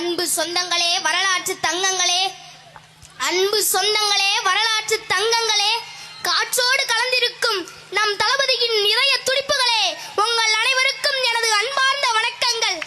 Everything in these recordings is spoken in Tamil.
அன்பு சொந்தங்களே, வரலாற்று தங்கங்களே, அன்பு சொந்தங்களே, வரலாற்று தங்கங்களே, காற்றோடு கலந்திருக்கும் நம் தளபதியின் இதய துடிப்புகளே, உங்கள் அனைவருக்கும் எனது அன்பார்ந்த வணக்கங்கள்.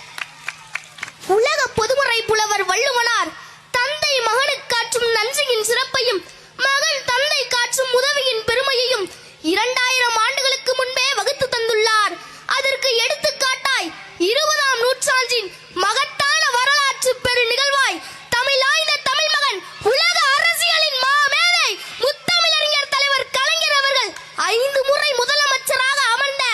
உலக பொதுமுறை புலவர் வள்ளுவனார் தந்தை மகனுக்கு காற்றும் நன்றியின் சிறப்பையும் மகன் தந்தை காற்றும் உதவியின் பெருமையையும் 2000 ஆண்டுகளுக்கு முன்பே வகுத்து தந்துள்ளார். அதற்கு எடுத்துக்காட்டாய் 20ஆம் நூற்றாண்டின் மகத்தான வரலாற்று பெரு நிகழ்வாய் தமிழாய்ந்த தமிழ் மகன், உலக அரசியலின் மாமேதை முத்தமிழறிஞர் தலைவர் கலைஞர் அவர்கள் 5 முறை முதலமைச்சராக அமர்ந்த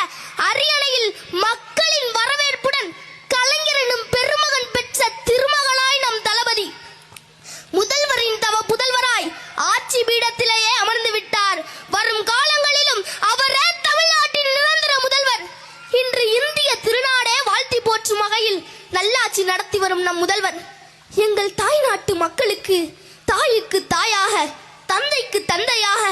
அரியணையில் மக்களின் வரவேற்புடன் கலைஞர் எனும் பெருமகன் பெற்ற திருமகளாய் நம் தளபதி முதல்வரின் தவ புதல்வராய் ஆட்சி பீடத்திலேயே அமர்ந்து விட்டார். வரும் காலங்களிலும் அவரே தமிழ்நாட்டின் நிரந்தர முதல்வர். இன்று இந்திய திருநாடே வாழ்த்தி போற்றும் வகையில் நல்லாட்சி நடத்தி வரும் நம் முதல்வர் எங்கள் தாய் நாட்டு மக்களுக்கு தாய்க்கு தாயாக, தந்தைக்கு தந்தையாக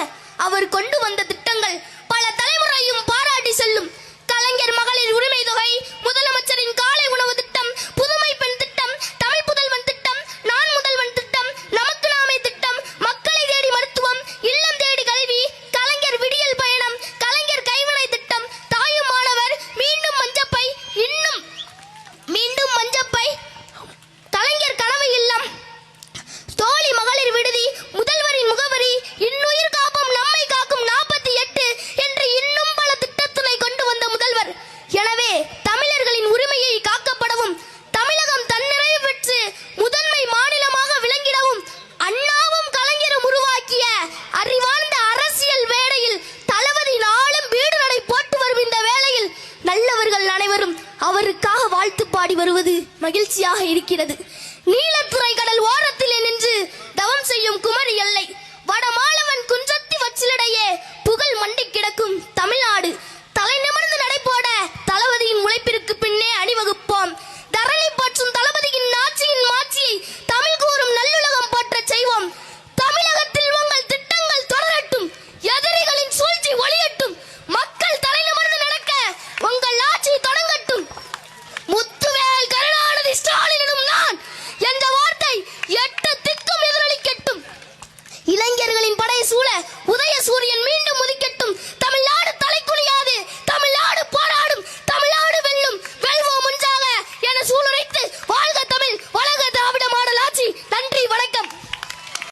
அவர் கொண்டு வந்த திட்டங்கள் பல தலைமுறையும் பாராட்டி செல்லும். கலைஞர் மகளிர் உரிமை தொகை, முதலமைச்சரின் காலை உணவு திட்டம், புதுமை பெண் திட்டம், தமிழ் புதல்வன் திட்டம், நான் முதல்வன் திட்டம், நமக்கு நாமே திட்டம், மக்களை தேடி மருத்துவம், இல்லம் தேடி கல்வி, கலைஞர் விடியல் பயணம், கலைஞர் கைவினை திட்டம், தாயும் மாணவர், மீண்டும் மஞ்சப்பை, இன்னும் மீண்டும் மஞ்சப்பை, கலைஞர் கனவு இல்லம், தோழி மகளிர் விடுதி, முதல்வரின் முகவரி, இன்னுயிர் காப்போம் நம்மை காக்கும் 48 என்று இன்னும் பல திட்டத்தினை கொண்டு வந்த முதல்வர். எனவே தமிழர்களின் உரிமையை காக்கப்படவும், தமிழகம் தன்னிறைவு பெற்று முதன்மை மாநிலமாக விளங்கிடவும் அண்ணாவும் கலைஞரும் உருவாக்கிய அறிவார்ந்த அரசியல் வேளையில் தளபதி நாளும் வீடு நடை போட்டு வரும் இந்த வேளையில் நல்லவர்கள் அனைவரும் அவருக்காக வாழ்த்து பாடி வருவது மகிழ்ச்சியாக இருக்கிறது. நீலத்துறை கடல் ஓரத்திலே நின்று தவம் செய்யும் குமரி எல்லை